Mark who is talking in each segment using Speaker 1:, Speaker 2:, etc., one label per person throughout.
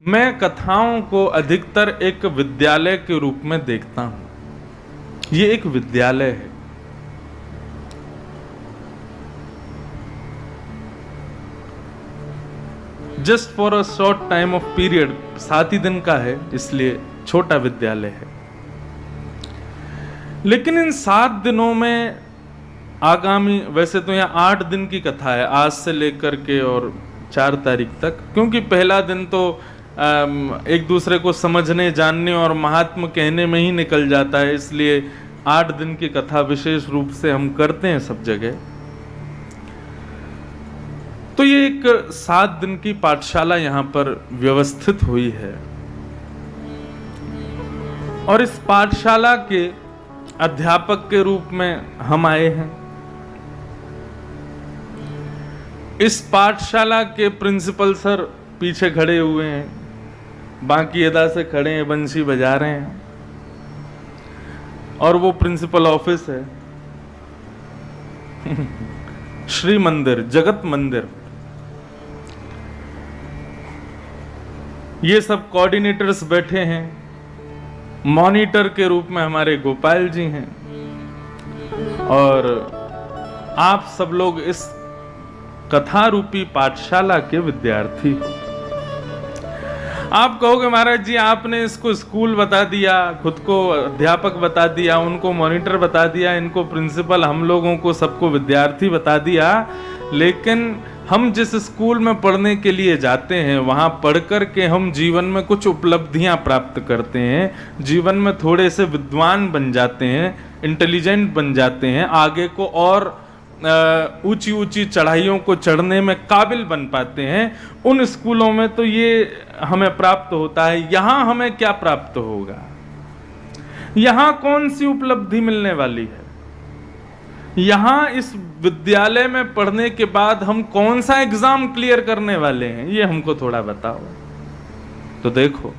Speaker 1: मैं कथाओं को अधिकतर एक विद्यालय के रूप में देखता हूं। ये एक विद्यालय है। Just for a short time of period, 7 ही दिन का है, इसलिए छोटा विद्यालय है। लेकिन इन 7 दिनों में आगामी, वैसे तो यहाँ 8 दिन की कथा है, आज से लेकर के और 4 तारीख तक, क्योंकि पहला दिन तो एक दूसरे को समझने, जानने और महात्म कहने में ही निकल जाता है, इसलिए 8 दिन की कथा विशेष रूप से हम करते हैं सब जगह। तो ये एक 7 दिन की पाठशाला यहाँ पर व्यवस्थित हुई है और इस पाठशाला के अध्यापक के रूप में हम आए हैं। इस पाठशाला के प्रिंसिपल सर पीछे खड़े हुए हैं, बाकी अदा से खड़े हैं, बंसी बजा रहे हैं, और वो प्रिंसिपल ऑफिस है श्री मंदिर, जगत मंदिर। ये सब कोऑर्डिनेटर्स बैठे हैं। मॉनिटर के रूप में हमारे गोपाल जी हैं और आप सब लोग इस कथा रूपी पाठशाला के विद्यार्थी हो। आप कहोगे महाराज जी आपने इसको स्कूल बता दिया, खुद को अध्यापक बता दिया, उनको मॉनिटर बता दिया, इनको प्रिंसिपल, हम लोगों को सबको विद्यार्थी बता दिया। लेकिन हम जिस स्कूल में पढ़ने के लिए जाते हैं, वहाँ पढ़ कर के हम जीवन में कुछ उपलब्धियाँ प्राप्त करते हैं, जीवन में थोड़े से विद्वान बन जाते हैं, इंटेलिजेंट बन जाते हैं, आगे को और ऊंची ऊंची चढ़ाइयों को चढ़ने में काबिल बन पाते हैं। उन स्कूलों में तो ये हमें प्राप्त होता है। यहाँ हमें क्या प्राप्त होगा? यहाँ कौन सी उपलब्धि मिलने वाली है? यहाँ इस विद्यालय में पढ़ने के बाद हम कौन सा एग्जाम क्लियर करने वाले हैं, ये हमको थोड़ा बताओ। तो देखो,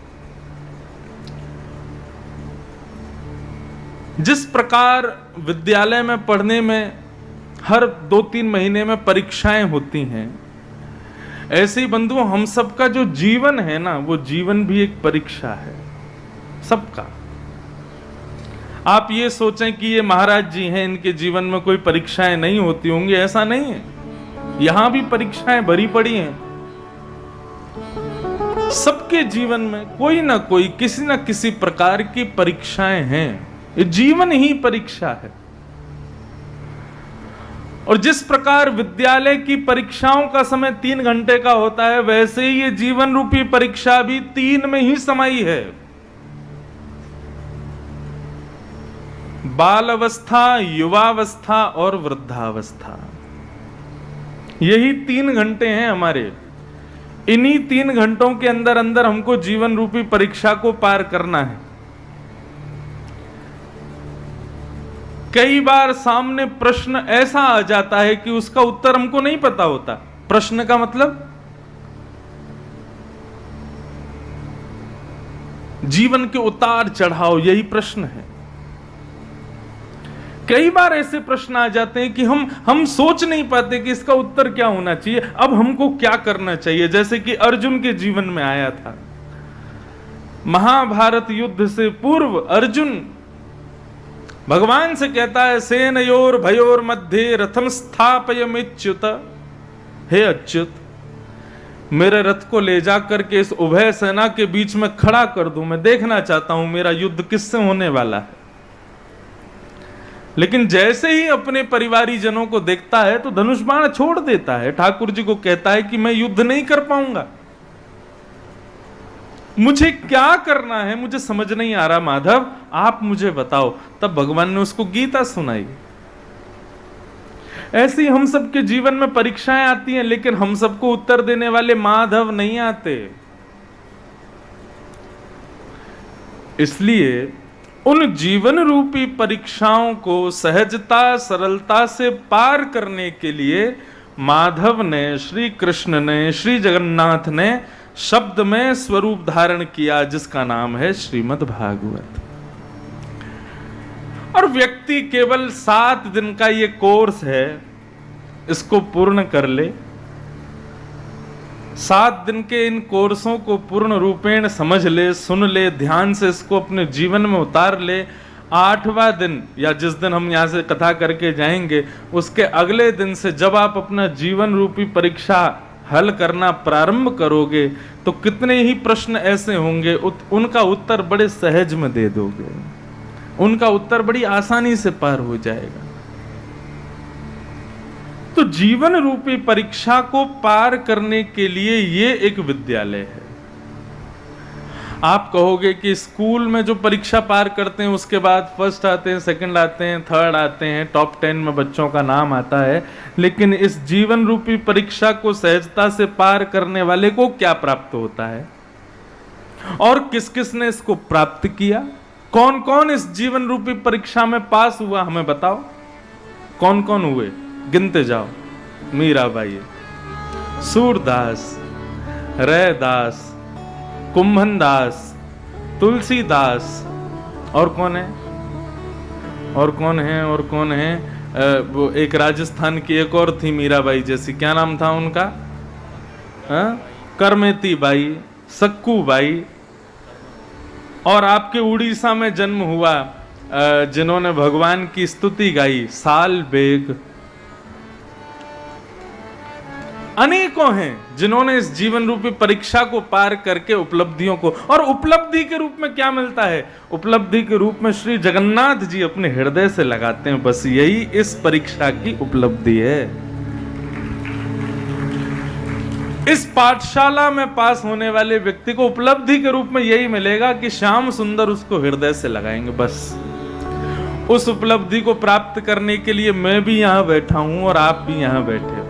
Speaker 1: जिस प्रकार विद्यालय में पढ़ने में हर 2-3 महीने में परीक्षाएं होती हैं, ऐसे ही बंधुओं हम सबका जो जीवन है ना, वो जीवन भी एक परीक्षा है सबका। आप ये सोचें कि ये महाराज जी हैं, इनके जीवन में कोई परीक्षाएं नहीं होती होंगी, ऐसा नहीं है। यहां भी परीक्षाएं भरी पड़ी हैं। सबके जीवन में कोई ना कोई, किसी ना किसी प्रकार की परीक्षाएं हैं। ये जीवन ही परीक्षा है। और जिस प्रकार विद्यालय की परीक्षाओं का समय 3 घंटे का होता है, वैसे ही ये जीवन रूपी परीक्षा भी 3 में ही समाई है। बाल अवस्था, युवावस्था और वृद्धावस्था, यही 3 घंटे हैं हमारे। इन्हीं 3 घंटों के अंदर अंदर हमको जीवन रूपी परीक्षा को पार करना है। कई बार सामने प्रश्न ऐसा आ जाता है कि उसका उत्तर हमको नहीं पता होता। प्रश्न का मतलब जीवन के उतार चढ़ाव, यही प्रश्न है। कई बार ऐसे प्रश्न आ जाते हैं कि हम सोच नहीं पाते कि इसका उत्तर क्या होना चाहिए, अब हमको क्या करना चाहिए। जैसे कि अर्जुन के जीवन में आया था। महाभारत युद्ध से पूर्व अर्जुन भगवान से कहता है, सेनयोर भयोर मध्य रथम स्थापयमिच्युत। हे अच्युत, मेरे रथ को ले जाकर के इस उभय सेना के बीच में खड़ा कर दूं, मैं देखना चाहता हूं मेरा युद्ध किससे होने वाला है। लेकिन जैसे ही अपने परिवारी जनों को देखता है तो धनुष बाण छोड़ देता है। ठाकुर जी को कहता है कि मैं युद्ध नहीं कर पाऊंगा, मुझे क्या करना है, मुझे समझ नहीं आ रहा माधव, आप मुझे बताओ। तब भगवान ने उसको गीता सुनाई। ऐसे ही हम सबके जीवन में परीक्षाएं आती हैं, लेकिन हम सबको उत्तर देने वाले माधव नहीं आते। इसलिए उन जीवन रूपी परीक्षाओं को सहजता, सरलता से पार करने के लिए माधव ने, श्री कृष्ण ने, श्री जगन्नाथ ने शब्द में स्वरूप धारण किया, जिसका नाम है श्रीमद् भागवत। और व्यक्ति केवल 7 दिन का ये कोर्स है, इसको पूर्ण कर ले 7 दिन के इन कोर्सों को पूर्ण रूपेण समझ ले, सुन ले, ध्यान से इसको अपने जीवन में उतार ले। 8वां दिन या जिस दिन हम यहाँ से कथा करके जाएंगे, उसके अगले दिन से जब आप अपना जीवन रूपी परीक्षा हल करना प्रारंभ करोगे तो कितने ही प्रश्न ऐसे होंगे उनका उत्तर बड़े सहज में दे दोगे, उनका उत्तर बड़ी आसानी से पार हो जाएगा। तो जीवन रूपी परीक्षा को पार करने के लिए ये एक विद्यालय है। आप कहोगे कि स्कूल में जो परीक्षा पार करते हैं उसके बाद फर्स्ट आते हैं, सेकंड आते हैं, थर्ड आते हैं, टॉप 10 में बच्चों का नाम आता है, लेकिन इस जीवन रूपी परीक्षा को सहजता से पार करने वाले को क्या प्राप्त होता है और किस किस ने इसको प्राप्त किया? कौन कौन इस जीवन रूपी परीक्षा में पास हुआ, हमें बताओ। कौन कौन हुए, गिनते जाओ। मीराबाई, सूरदास, रैदास, कुंभनदास, तुलसीदास, और कौन है, और कौन है, और कौन है? वो एक राजस्थान की एक और थी मीराबाई जैसी, क्या नाम था उनका? करमेती बाई, सक्कू बाई। और आपके उड़ीसा में जन्म हुआ जिन्होंने भगवान की स्तुति गाई, साल बेग। अनेकों हैं जिन्होंने इस जीवन रूपी परीक्षा को पार करके उपलब्धियों को, और उपलब्धि के रूप में क्या मिलता है? उपलब्धि के रूप में श्री जगन्नाथ जी अपने हृदय से लगाते हैं, बस यही इस परीक्षा की उपलब्धि है। इस पाठशाला में पास होने वाले व्यक्ति को उपलब्धि के रूप में यही मिलेगा कि श्याम सुंदर उसको हृदय से लगाएंगे। बस उस उपलब्धि को प्राप्त करने के लिए मैं भी यहां बैठा हूं और आप भी यहां बैठे हो।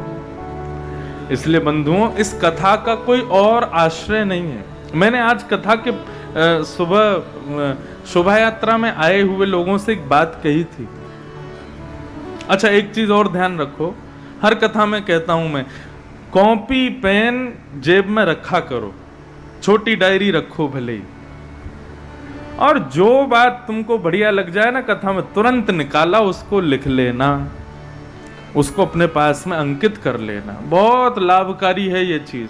Speaker 1: इसलिए बंधुओं, इस कथा का कोई और आश्रय नहीं है। मैंने आज कथा के सुबह शोभा यात्रा में आए हुए लोगों से एक बात कही थी। अच्छा, एक चीज और ध्यान रखो, हर कथा में कहता हूं मैं, कॉपी पेन जेब में रखा करो, छोटी डायरी रखो भले ही, और जो बात तुमको बढ़िया लग जाए ना कथा में, तुरंत निकाला उसको लिख लेना, उसको अपने पास में अंकित कर लेना। बहुत लाभकारी है ये चीज।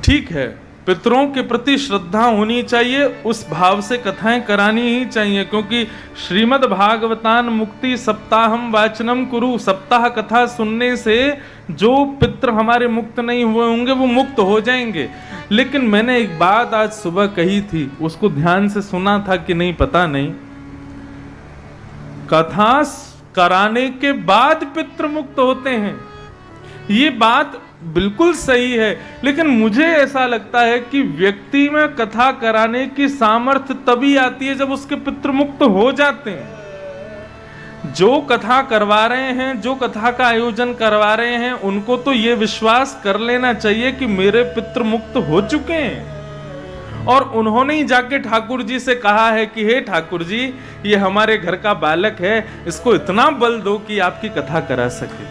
Speaker 1: ठीक है, पितरों के प्रति श्रद्धा होनी चाहिए, उस भाव से कथाएं करानी ही चाहिए, क्योंकि श्रीमद् भागवतान मुक्ति सप्ताहम वाचनम कुरु, सप्ताह कथा सुनने से जो पितर हमारे मुक्त नहीं हुए होंगे वो मुक्त हो जाएंगे। लेकिन मैंने एक बात आज सुबह कही थी, उसको ध्यान से सुना था कि नहीं पता नहीं, कथा कराने के बाद पितृ मुक्त होते हैं, ये बात बिल्कुल सही है। लेकिन मुझे ऐसा लगता है कि व्यक्ति में कथा कराने की सामर्थ्य तभी आती है जब उसके पितृ मुक्त हो जाते हैं। जो कथा करवा रहे हैं, जो कथा का आयोजन करवा रहे हैं, उनको तो ये विश्वास कर लेना चाहिए कि मेरे पितृ मुक्त हो चुके हैं, और उन्होंने ही जाके ठाकुर जी से कहा है कि हे ठाकुर जी, ये हमारे घर का बालक है, इसको इतना बल दो कि आपकी कथा करा सके।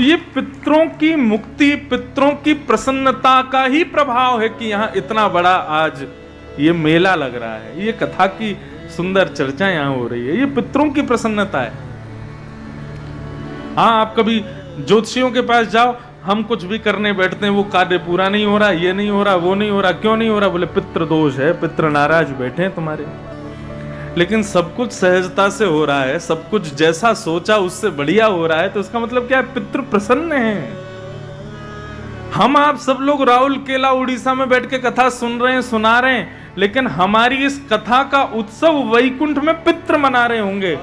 Speaker 1: ये पितरों की मुक्ति, पितरों की प्रसन्नता का ही प्रभाव है कि यहाँ इतना बड़ा आज ये मेला लग रहा है, ये कथा की सुंदर चर्चा यहाँ हो रही है, ये पितरों की प्रसन्नता है। हाँ, आप कभी ज्योतिषियों के पास जाओ, हम कुछ भी करने बैठते हैं, वो कार्य पूरा नहीं हो रहा, ये नहीं हो रहा, वो नहीं हो रहा, क्यों नहीं हो रहा? बोले पितृ दोष है, पितृ नाराज बैठे हैं तुम्हारे। लेकिन सब कुछ सहजता से हो रहा है, सब कुछ जैसा सोचा उससे बढ़िया हो रहा है, तो इसका मतलब क्या है? पितृ प्रसन्न हैं। हम आप सब लोग राहुल केला उड़ीसा में बैठ के कथा सुन रहे हैं, सुना रहे हैं, लेकिन हमारी इस कथा का उत्सव वैकुंठ में पितृ मना रहे होंगे।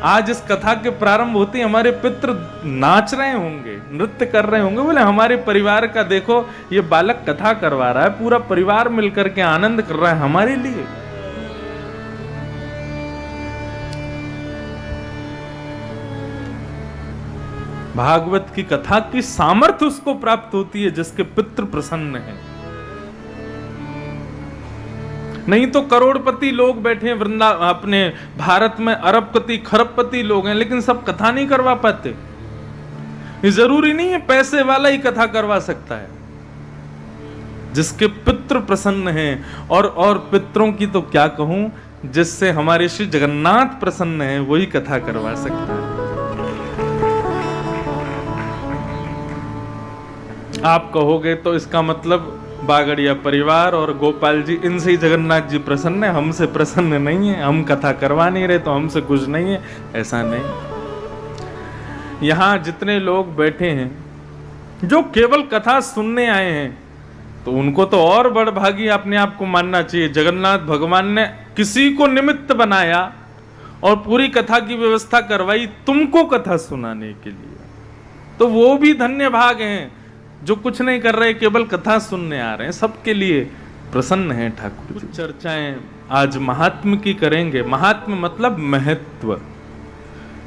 Speaker 1: आज इस कथा के प्रारंभ होते ही हमारे पितृ नाच रहे होंगे, नृत्य कर रहे होंगे। बोले हमारे परिवार का देखो, ये बालक कथा करवा रहा है, पूरा परिवार मिलकर के आनंद कर रहा है हमारे लिए। भागवत की कथा की सामर्थ्य उसको प्राप्त होती है जिसके पितृ प्रसन्न हैं। नहीं तो करोड़पति लोग बैठे हैं वृंदा, अपने भारत में अरबपति खरबपति लोग हैं, लेकिन सब कथा नहीं करवा पाते। ये जरूरी नहीं है पैसे वाला ही कथा करवा सकता है, जिसके पितृ प्रसन्न हैं। और पितरों की तो क्या कहूं, जिससे हमारे श्री जगन्नाथ प्रसन्न हैं, वही कथा करवा सकता है। आप कहोगे तो इसका मतलब बागड़िया परिवार और गोपाल जी, इनसे ही जगन्नाथ जी प्रसन्न है, हमसे प्रसन्न नहीं है, हम कथा करवा नहीं रहे तो हमसे कुछ नहीं है। ऐसा नहीं। यहाँ जितने लोग बैठे हैं जो केवल कथा सुनने आए हैं, तो उनको तो और बड़भागी अपने आप को मानना चाहिए। जगन्नाथ भगवान ने किसी को निमित्त बनाया और पूरी कथा की व्यवस्था करवाई तुमको कथा सुनाने के लिए, तो वो भी धन्य भाग हैं जो कुछ नहीं कर रहे, केवल कथा सुनने आ रहे हैं। सबके लिए प्रसन्न है ठाकुर जी। चर्चाएं आज महात्म की करेंगे। महात्म मतलब महत्व।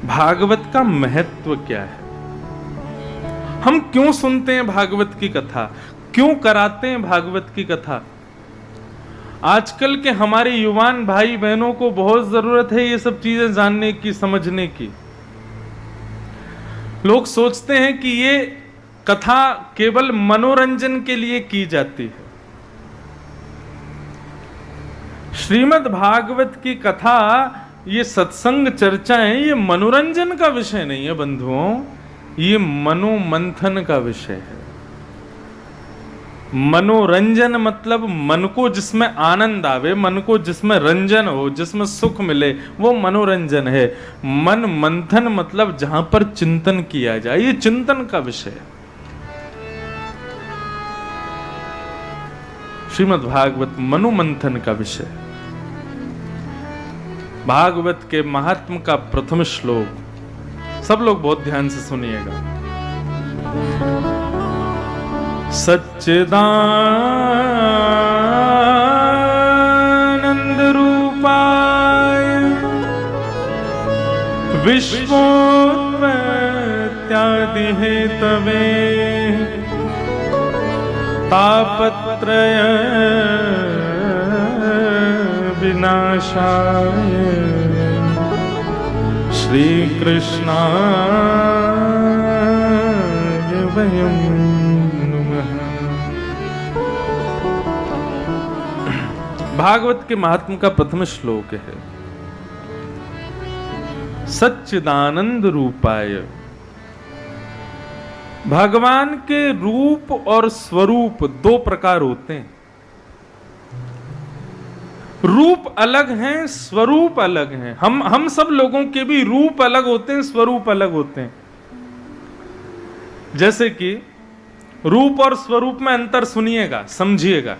Speaker 1: भागवत का महत्व क्या है, हम क्यों सुनते हैं भागवत की कथा, क्यों कराते हैं भागवत की कथा। आजकल के हमारे युवान भाई बहनों को बहुत जरूरत है ये सब चीजें जानने की, समझने की। लोग सोचते हैं कि ये कथा केवल मनोरंजन के लिए की जाती है। श्रीमद् भागवत की कथा, ये सत्संग चर्चाएं, ये मनोरंजन का विषय नहीं है बंधुओं, ये मनोमंथन का विषय है। मनोरंजन मतलब मन को जिसमें आनंद आवे, मन को जिसमें रंजन हो, जिसमें सुख मिले, वो मनोरंजन है। मन मंथन मतलब जहां पर चिंतन किया जाए, ये चिंतन का विषय है। श्रीमद् भागवत मनोमंथन का विषय। भागवत के महात्म का प्रथम श्लोक सब लोग बहुत ध्यान से सुनिएगा। सच्चिदानंद रूपाय विश्वोत्पत्त्यादि हेतवे तापत्रय विनाशाय श्री कृष्णाय वयं नमः। भागवत के महात्म का प्रथम श्लोक है सच्चिदानंद रूपाय। भगवान के रूप और स्वरूप दो प्रकार होते हैं। रूप अलग हैं, स्वरूप अलग हैं। हम सब लोगों के भी रूप अलग होते हैं, स्वरूप अलग होते हैं। जैसे कि रूप और स्वरूप में अंतर सुनिएगा, समझिएगा।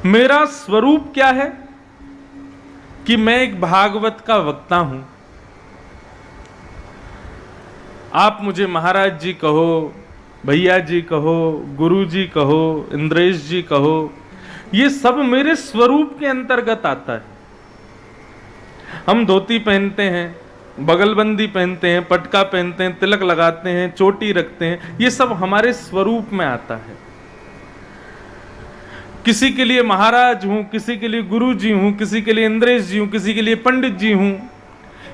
Speaker 1: मेरा स्वरूप क्या है कि मैं एक भागवत का वक्ता हूं। आप मुझे महाराज जी कहो, भैया जी कहो, गुरु जी कहो, इंद्रेश जी कहो, ये सब मेरे स्वरूप के अंतर्गत आता है। हम धोती पहनते हैं, बगलबंदी पहनते हैं, पटका पहनते हैं, तिलक लगाते हैं, चोटी रखते हैं, ये सब हमारे स्वरूप में आता है। किसी के लिए महाराज हूं, किसी के लिए गुरु जी हूं, किसी के लिए इंद्रेश जी हूं, किसी के लिए पंडित जी हूं,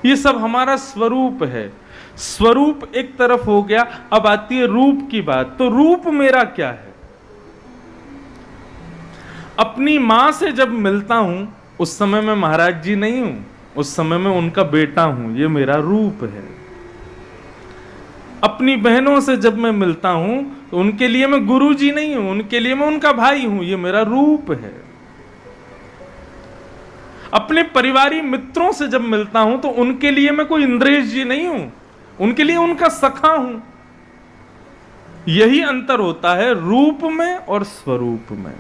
Speaker 1: ये सब हमारा स्वरूप है। स्वरूप एक तरफ हो गया, अब आती है रूप की बात। तो रूप मेरा क्या है? अपनी मां से जब मिलता हूं उस समय मैं महाराज जी नहीं हूं, उस समय मैं उनका बेटा हूं, ये मेरा रूप है। अपनी बहनों से जब मैं मिलता हूं तो उनके लिए मैं गुरु जी नहीं हूं, उनके लिए मैं उनका भाई हूं, ये मेरा रूप है। अपने परिवारी मित्रों से जब मिलता हूं तो उनके लिए मैं कोई इंद्रेश जी नहीं हूं, उनके लिए उनका सखा हूं। यही अंतर होता है रूप में और स्वरूप में।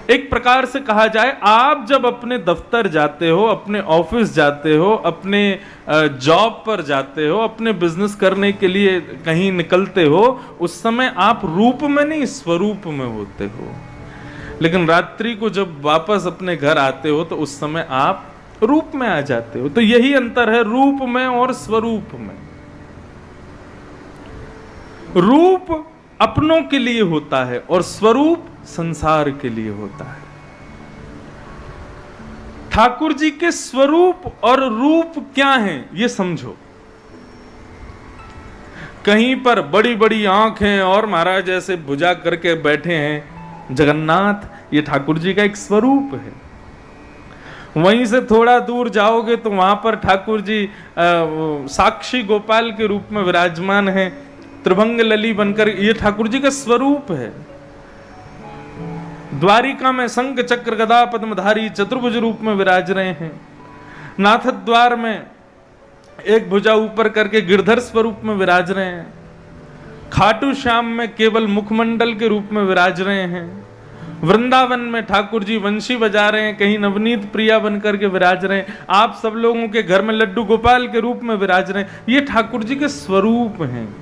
Speaker 1: एक प्रकार से कहा जाए, आप जब अपने दफ्तर जाते हो, अपने ऑफिस जाते हो, अपने जॉब पर जाते हो, अपने बिजनेस करने के लिए कहीं निकलते हो, उस समय आप रूप में नहीं स्वरूप में होते हो। लेकिन रात्रि को जब वापस अपने घर आते हो तो उस समय आप रूप में आ जाते हो। तो यही अंतर है रूप में और स्वरूप में। रूप अपनों के लिए होता है और स्वरूप संसार के लिए होता है। ठाकुर जी के स्वरूप और रूप क्या हैं ये समझो। कहीं पर बड़ी बड़ी आंखें और महाराज ऐसे भुजा करके बैठे हैं जगन्नाथ, ये ठाकुर जी का एक स्वरूप है। वहीं से थोड़ा दूर जाओगे तो वहां पर ठाकुर जी साक्षी गोपाल के रूप में विराजमान है, त्रिभंग लली बनकर। ये ठाकुर जी का स्वरूप है। द्वारिका में शंख चक्र गदा पद्मधारी चतुर्भुज रूप में विराज रहे हैं। नाथ द्वार में एक भुजा ऊपर करके गिरधर स्वरूप में विराज रहे हैं। खाटू श्याम में केवल मुखमंडल के रूप में विराज रहे हैं। वृंदावन में ठाकुर जी वंशी बजा रहे हैं, कहीं नवनीत प्रिया बनकर के विराज रहे हैं। आप सब लोगों के घर में लड्डू गोपाल के रूप में विराज रहे हैं। ये ठाकुर जी के स्वरूप हैं।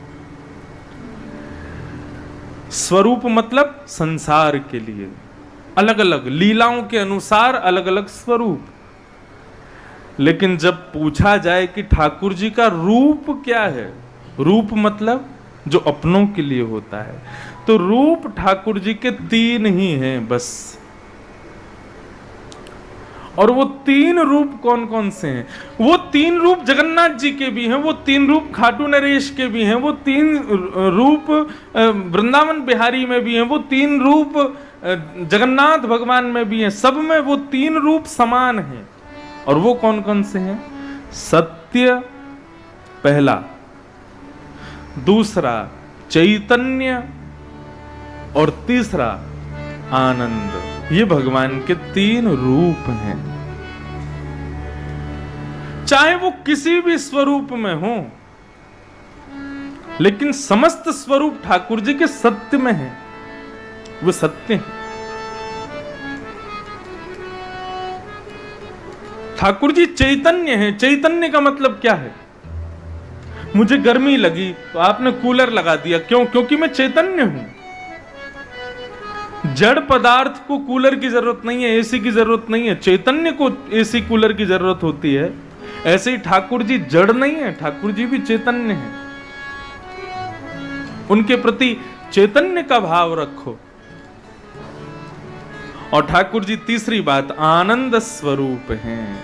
Speaker 1: स्वरूप मतलब संसार के लिए अलग अलग लीलाओं के अनुसार अलग अलग स्वरूप। लेकिन जब पूछा जाए कि ठाकुर जी का रूप क्या है, रूप मतलब जो अपनों के लिए होता है, तो रूप ठाकुर जी के 3 ही हैं बस। और वो 3 रूप कौन कौन से हैं? वो 3 रूप जगन्नाथ जी के भी हैं, वो 3 रूप खाटू नरेश के भी हैं, वो 3 रूप वृंदावन बिहारी में भी हैं, वो 3 रूप जगन्नाथ भगवान में भी हैं। सब में वो 3 रूप समान हैं। और वो कौन कौन से हैं? सत्य पहला, दूसरा चैतन्य और तीसरा आनंद। ये भगवान के 3 रूप हैं। चाहे वो किसी भी स्वरूप में हो, लेकिन समस्त स्वरूप ठाकुर जी के सत्य में है। वो सत्य है। ठाकुर जी चैतन्य है। चैतन्य का मतलब क्या है? मुझे गर्मी लगी तो आपने कूलर लगा दिया, क्यों? क्योंकि मैं चैतन्य हूं। जड़ पदार्थ को कूलर की जरूरत नहीं है, एसी की जरूरत नहीं है। चैतन्य को एसी कूलर की जरूरत होती है। ऐसे ही ठाकुर जी जड़ नहीं है, ठाकुर जी भी चैतन्य है। उनके प्रति चैतन्य का भाव रखो। और ठाकुर जी तीसरी बात आनंद स्वरूप हैं।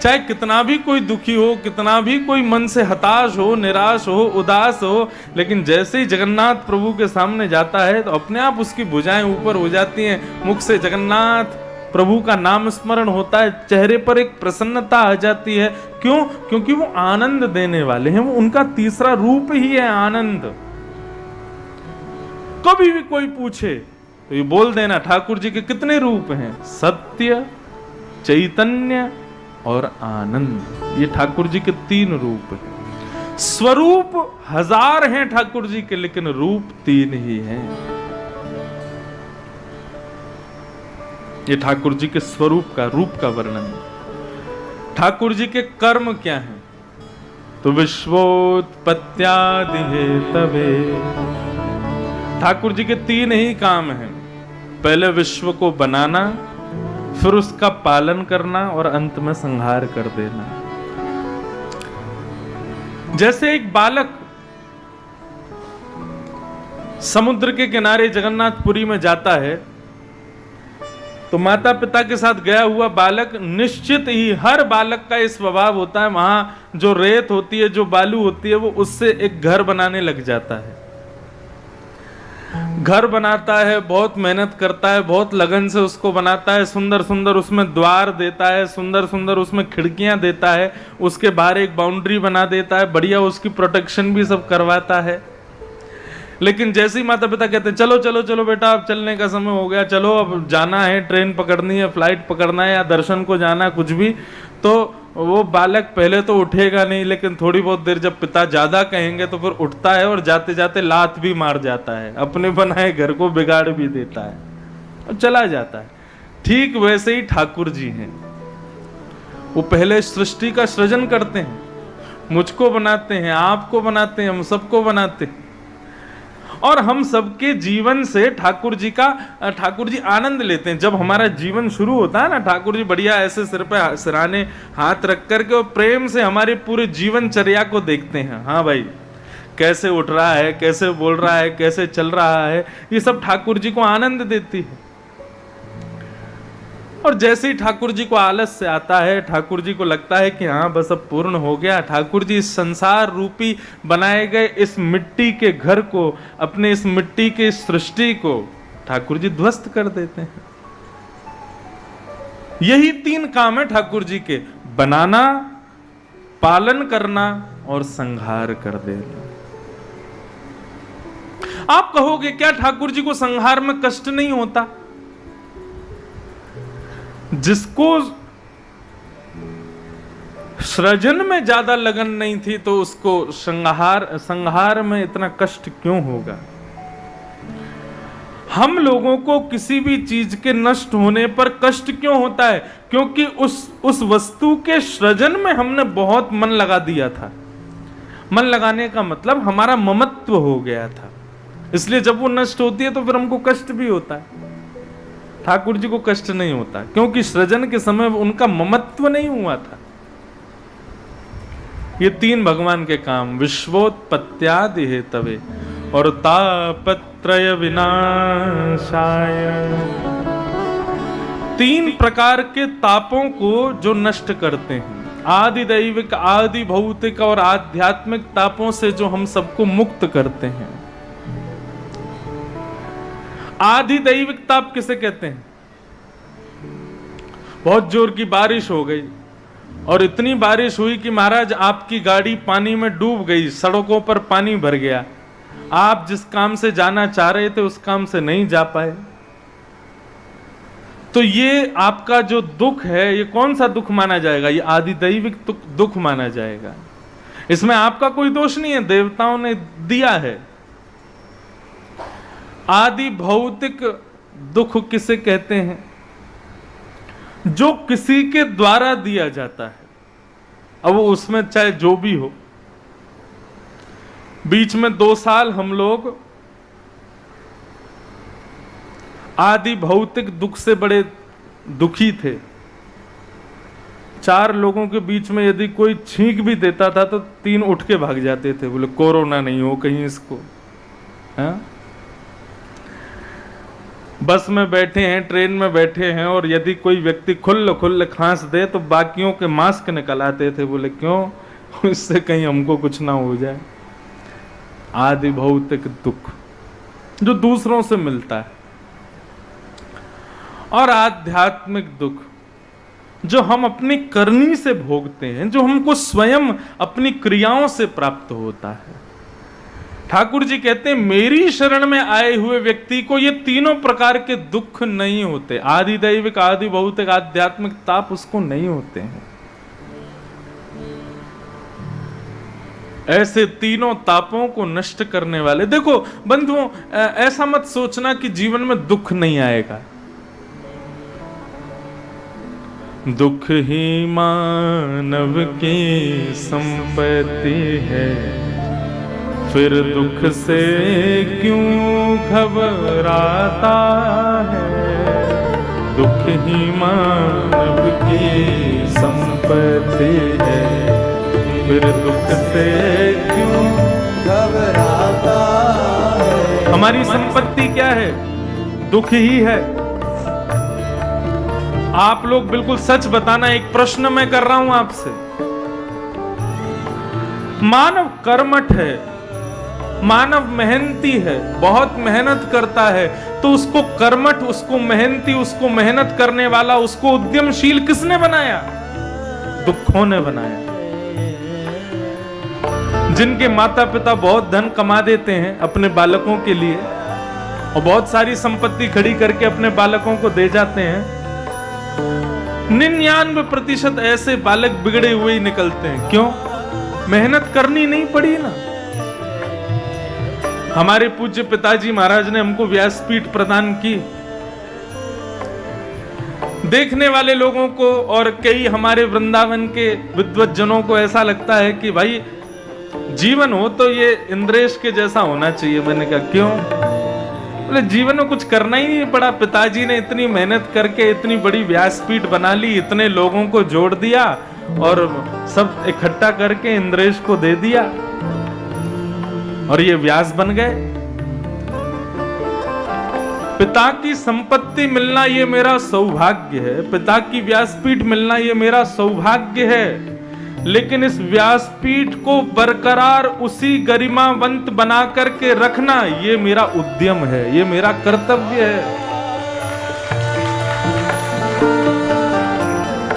Speaker 1: चाहे कितना भी कोई दुखी हो, कितना भी कोई मन से हताश हो, निराश हो, उदास हो, लेकिन जैसे ही जगन्नाथ प्रभु के सामने जाता है तो अपने आप उसकी भुजाएं ऊपर हो जाती हैं। मुख से जगन्नाथ प्रभु का नाम स्मरण होता है, चेहरे पर एक प्रसन्नता आ जाती है। क्यों? क्योंकि वो आनंद देने वाले हैं। वो उनका तीसरा रूप ही है आनंद। कभी भी कोई पूछे तो ये बोल देना ठाकुर जी के कितने रूप हैं? सत्य, चैतन्य और आनंद। ये ठाकुर जी के 3 रूप हैं। स्वरूप 1000 हैं ठाकुर जी के, लेकिन रूप 3 ही हैं। ये ठाकुर जी के स्वरूप का, रूप का वर्णन। ठाकुर जी के कर्म क्या हैं? तो विश्वोत्पत्त्यादि हेतवे। ठाकुर जी के 3 ही काम हैं। पहले विश्व को बनाना, फिर उसका पालन करना और अंत में संहार कर देना। जैसे एक बालक समुद्र के किनारे जगन्नाथपुरी में जाता है, तो माता पिता के साथ गया हुआ बालक निश्चित ही, हर बालक का इस स्वभाव होता है, वहां जो रेत होती है, जो बालू होती है, वो उससे एक घर बनाने लग जाता है। घर बनाता है, बहुत मेहनत करता है, बहुत लगन से उसको बनाता है, सुंदर सुंदर उसमें द्वार देता है, सुंदर सुंदर उसमें खिड़कियां देता है, उसके बाहर एक बाउंड्री बना देता है, बढ़िया उसकी प्रोटेक्शन भी सब करवाता है। लेकिन जैसे ही माता पिता कहते हैं चलो चलो चलो बेटा अब चलने का समय हो गया, चलो अब जाना है, ट्रेन पकड़नी है, फ्लाइट पकड़ना है, या दर्शन को जाना, कुछ भी, तो वो बालक पहले तो उठेगा नहीं, लेकिन थोड़ी बहुत देर जब पिता ज्यादा कहेंगे तो फिर उठता है और जाते जाते लात भी मार जाता है, अपने बनाए घर को बिगाड़ भी देता है और चला जाता है। ठीक वैसे ही ठाकुर जी हैं। वो पहले सृष्टि का सृजन करते हैं, मुझको बनाते हैं, आपको बनाते हैं, हम सबको बनाते हैं, और हम सबके जीवन से ठाकुर जी आनंद लेते हैं। जब हमारा जीवन शुरू होता है ना, ठाकुर जी बढ़िया ऐसे सिर पे सिराने हाथ रख करके और प्रेम से हमारे पूरे जीवनचर्या को देखते हैं। हाँ भाई, कैसे उठ रहा है, कैसे बोल रहा है, कैसे चल रहा है, ये सब ठाकुर जी को आनंद देती है। और जैसे ही ठाकुर जी को आलस से आता है, ठाकुर जी को लगता है कि हाँ बस अब पूर्ण हो गया, ठाकुर जी इस संसार रूपी बनाए गए इस मिट्टी के घर को, अपने इस मिट्टी के सृष्टि को ठाकुर जी ध्वस्त कर देते हैं। यही 3 काम है ठाकुर जी के, बनाना, पालन करना और संहार कर देना। आप कहोगे क्या ठाकुर जी को संहार में कष्ट नहीं होता? जिसको सृजन में ज्यादा लगन नहीं थी तो उसको संहार में इतना कष्ट क्यों होगा? हम लोगों को किसी भी चीज के नष्ट होने पर कष्ट क्यों होता है? क्योंकि उस वस्तु के सृजन में हमने बहुत मन लगा दिया था। मन लगाने का मतलब हमारा ममत्व हो गया था, इसलिए जब वो नष्ट होती है तो फिर हमको कष्ट भी होता है। ठाकुर जी को कष्ट नहीं होता क्योंकि सृजन के समय उनका ममत्व नहीं हुआ था। ये 3 भगवान के काम, विश्वोत्पत्त्यादि हेतवे और तापत्रय विनाशाय, 3 प्रकार के तापों को जो नष्ट करते हैं, आदि दैविक, आदि भौतिक और आध्यात्मिक तापों से जो हम सबको मुक्त करते हैं। आदि दैविक ताप किसे कहते हैं? बहुत जोर की बारिश हो गई और इतनी बारिश हुई कि महाराज आपकी गाड़ी पानी में डूब गई, सड़कों पर पानी भर गया, आप जिस काम से जाना चाह रहे थे उस काम से नहीं जा पाए, तो ये आपका जो दुख है ये कौन सा दुख माना जाएगा? ये आदि दैविक दुख माना जाएगा। इसमें आपका कोई दोष नहीं है, देवताओं ने दिया है। आदि भौतिक दुख किसे कहते हैं? जो किसी के द्वारा दिया जाता है, अब वो उसमें चाहे जो भी हो। बीच में 2 साल हम लोग आदि भौतिक दुख से बड़े दुखी थे। 4 लोगों के बीच में यदि कोई छींक भी देता था तो 3 उठ के भाग जाते थे, बोले कोरोना नहीं हो कहीं इसको। हाँ? बस में बैठे हैं, ट्रेन में बैठे हैं और यदि कोई व्यक्ति खुल्ल खांस दे तो बाकियों के मास्क निकल आते थे, बोले क्यों? इससे कहीं हमको कुछ ना हो जाए। आदि भौतिक दुख जो दूसरों से मिलता है, और आध्यात्मिक दुख जो हम अपनी करनी से भोगते हैं, जो हमको स्वयं अपनी क्रियाओं से प्राप्त होता है। ठाकुर जी कहते हैं मेरी शरण में आए हुए व्यक्ति को ये 3 प्रकार के दुख नहीं होते। आदि दैविक, आदि भौतिक, आध्यात्मिक ताप उसको नहीं होते हैं। ऐसे 3 तापों को नष्ट करने वाले, देखो बंधुओं, ऐसा मत सोचना कि जीवन में दुख नहीं आएगा। दुख ही मानव की संपत्ति है, फिर दुख से क्यों घबराता है। दुख ही मानव की संपत्ति है, फिर दुख से क्यों घबराता है। हमारी संपत्ति क्या है? दुख ही है। आप लोग बिल्कुल सच बताना, एक प्रश्न मैं कर रहा हूं आपसे। मानव कर्मठ है, मानव मेहनती है, बहुत मेहनत करता है, तो उसको कर्मठ, उसको मेहनती, उसको मेहनत करने वाला, उसको उद्यमशील किसने बनाया? दुखों ने बनाया। जिनके माता पिता बहुत धन कमा देते हैं अपने बालकों के लिए और बहुत सारी संपत्ति खड़ी करके अपने बालकों को दे जाते हैं, 99% ऐसे बालक बिगड़े हुए ही निकलते हैं। क्यों? मेहनत करनी नहीं पड़ी ना। हमारे पूज्य पिताजी महाराज ने हमको व्यासपीठ प्रदान की। देखने वाले लोगों को और कई हमारे वृंदावन के विद्वज्जनों को ऐसा लगता है कि भाई जीवन हो तो ये इंद्रेश के जैसा होना चाहिए। मैंने कहा क्यों? बोले जीवन में कुछ करना ही नहीं पड़ा। पिताजी ने इतनी मेहनत करके इतनी बड़ी व्यासपीठ बना ली, इतने लोगों को जोड़ दिया और सब इकट्ठा करके इंद्रेश को दे दिया और ये व्यास बन गए। पिता की संपत्ति मिलना ये मेरा सौभाग्य है, पिता की व्यासपीठ मिलना ये मेरा सौभाग्य है, लेकिन इस व्यासपीठ को बरकरार उसी गरिमावंत बना करके रखना ये मेरा उद्यम है, ये मेरा कर्तव्य है।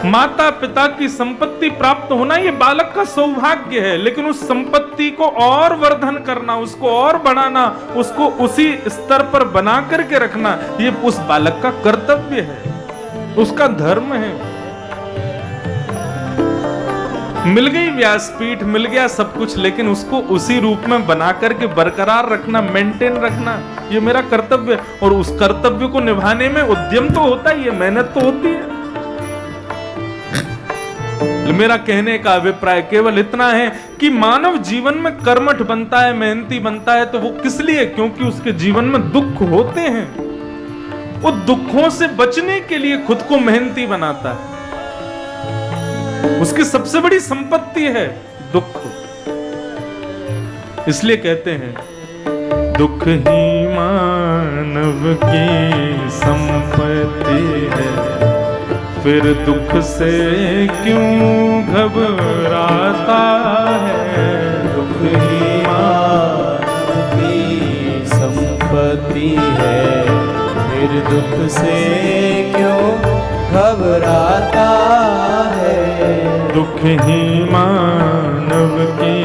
Speaker 1: माता पिता की संपत्ति प्राप्त होना ये बालक का सौभाग्य है, लेकिन उस संपत्ति को और वर्धन करना, उसको और बढ़ाना, उसको उसी स्तर पर बना करके रखना, ये उस बालक का कर्तव्य है, उसका धर्म है। मिल गई व्यासपीठ, मिल गया सब कुछ, लेकिन उसको उसी रूप में बना करके बरकरार रखना, मेंटेन रखना, ये मेरा कर्तव्य है। और उस कर्तव्य को निभाने में उद्यम तो होता ही है, मेहनत तो होती है। मेरा कहने का अभिप्राय केवल इतना है कि मानव जीवन में कर्मठ बनता है, मेहनती बनता है, तो वो किस लिए? क्योंकि उसके जीवन में दुख होते हैं, वो दुखों से बचने के लिए खुद को मेहनती बनाता है। उसकी सबसे बड़ी संपत्ति है दुख। इसलिए कहते हैं दुख ही मानव की संपत्ति है, फिर दुख से क्यों घबराता है।
Speaker 2: दुख ही मानव की संपत्ति है, फिर दुख से क्यों घबराता है।
Speaker 1: दुख ही मानव की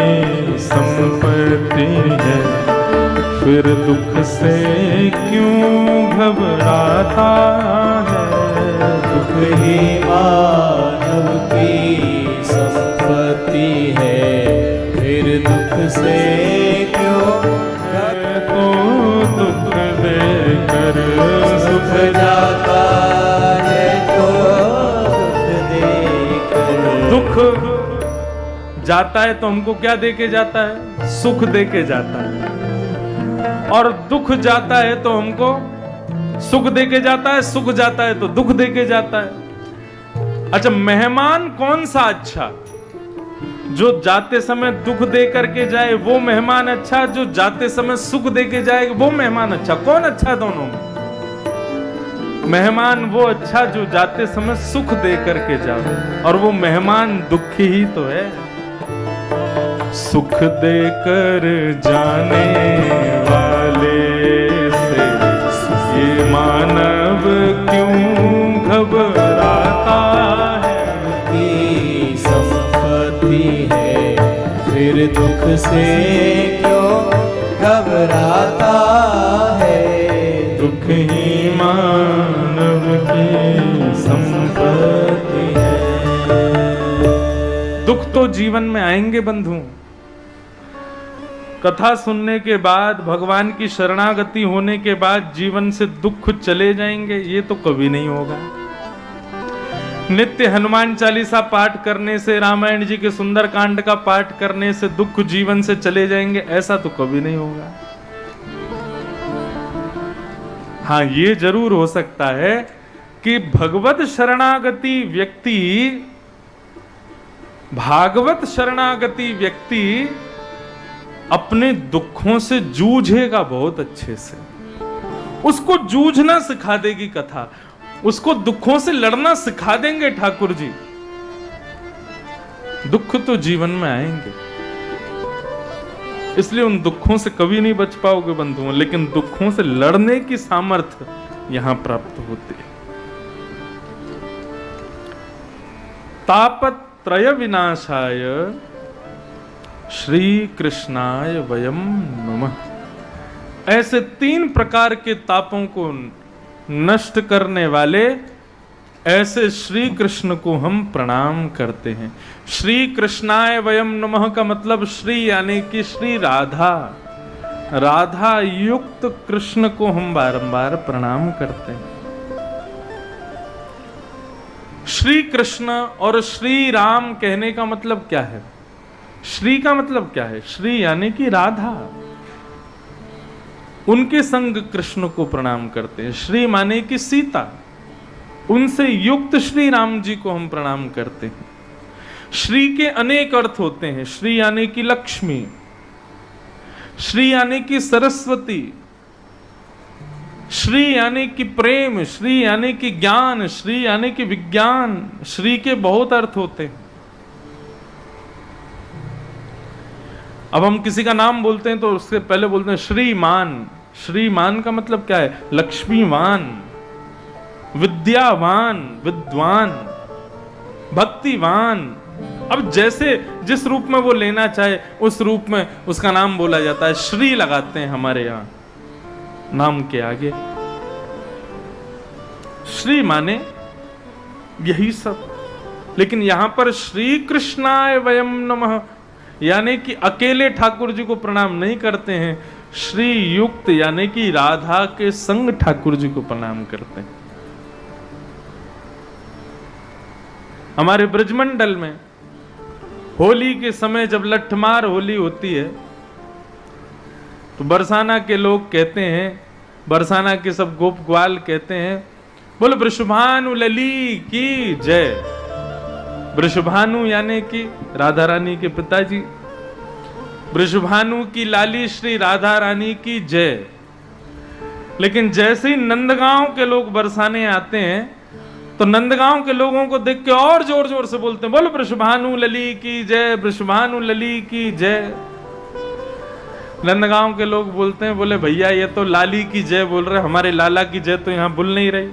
Speaker 1: संपत्ति है, फिर दुख से क्यों घबराता है।
Speaker 2: दुख ही मानव की संपत्ति है, फिर दुख से क्यों
Speaker 1: तो दुख देकर
Speaker 2: सुख जाता है, तो दुख देकर।
Speaker 1: दुख जाता है तो हमको क्या देके जाता है? सुख देके जाता है। और दुख जाता है तो हमको सुख देके जाता है, सुख जाता है तो दुख देके जाता है। अच्छा, मेहमान कौन सा अच्छा? जो जाते समय दुख दे करके जाए वो मेहमान अच्छा, जो जाते समय सुख देके जाए वो मेहमान अच्छा? कौन अच्छा दोनों में? मेहमान वो अच्छा जो जाते समय सुख दे करके जाए, और वो मेहमान दुखी ही तो है। सुख देकर जाने वाले से ये मानव क्यों घबराता है।
Speaker 2: की संपत्ति है, फिर दुख से क्यों घबराता है।
Speaker 1: दुख ही मानव की संपत्ति है। दुख तो जीवन में आएंगे बंधु। कथा सुनने के बाद, भगवान की शरणागति होने के बाद जीवन से दुख चले जाएंगे, ये तो कभी नहीं होगा। नित्य हनुमान चालीसा पाठ करने से, रामायण जी के सुंदर कांड का पाठ करने से दुख जीवन से चले जाएंगे, ऐसा तो कभी नहीं होगा। हाँ, ये जरूर हो सकता है कि भगवत शरणागति व्यक्ति, भागवत शरणागति व्यक्ति अपने दुखों से जूझेगा बहुत अच्छे से। उसको जूझना सिखा देगी कथा, उसको दुखों से लड़ना सिखा देंगे ठाकुर जी। दुख तो जीवन में आएंगे, इसलिए उन दुखों से कभी नहीं बच पाओगे बंधुओं, लेकिन दुखों से लड़ने की सामर्थ्य यहां प्राप्त होती है। तापत्रय विनाशाय श्री कृष्णाय वयम नमः। ऐसे 3 प्रकार के तापों को नष्ट करने वाले ऐसे श्री कृष्ण को हम प्रणाम करते हैं। श्री कृष्णाय वयम नमः का मतलब श्री यानी कि श्री राधा, राधा युक्त कृष्ण को हम बारंबार प्रणाम करते हैं। श्री कृष्ण और श्री राम कहने का मतलब क्या है? श्री का मतलब क्या है? श्री यानी कि राधा, उनके संग कृष्ण को प्रणाम करते हैं। श्री माने कि सीता, उनसे युक्त श्री राम जी को हम प्रणाम करते हैं। श्री के अनेक अर्थ होते हैं। श्री यानी कि लक्ष्मी, श्री यानी कि सरस्वती, श्री यानी कि प्रेम, श्री यानी कि ज्ञान, श्री यानी कि विज्ञान। श्री के बहुत अर्थ होते हैं। अब हम किसी का नाम बोलते हैं तो उससे पहले बोलते हैं श्रीमान। श्रीमान का मतलब क्या है? लक्ष्मीवान, विद्यावान, विद्वान। भक्तिवान। अब जैसे जिस रूप में वो लेना चाहे उस रूप में उसका नाम बोला जाता है। श्री लगाते हैं हमारे यहां नाम के आगे, श्री माने यही सब। लेकिन यहां पर श्री कृष्णाय वयम नमः यानी कि अकेले ठाकुर जी को प्रणाम नहीं करते हैं, श्री युक्त यानी कि राधा के संग ठाकुर जी को प्रणाम करते हैं। हमारे ब्रजमंडल में होली के समय जब लठमार होली होती है तो बरसाना के लोग कहते हैं, बरसाना के सब गोप ग्वाल कहते हैं, बोलो वृषभानु लली की जय। वृषभानु यानी कि राधा रानी के पिताजी, वृषभानु की लाली श्री राधा रानी की जय। लेकिन जैसे ही नंदगांव के लोग बरसाने आते हैं तो नंदगांव के लोगों को देख के और जोर जोर से बोलते हैं, बोलो वृषभानु लली की जय, वृषभानु लली की जय। नंदगांव के लोग बोलते हैं, बोले भैया ये तो लाली की जय बोल रहे, हमारे लाला की जय तो यहां बोल नहीं रही।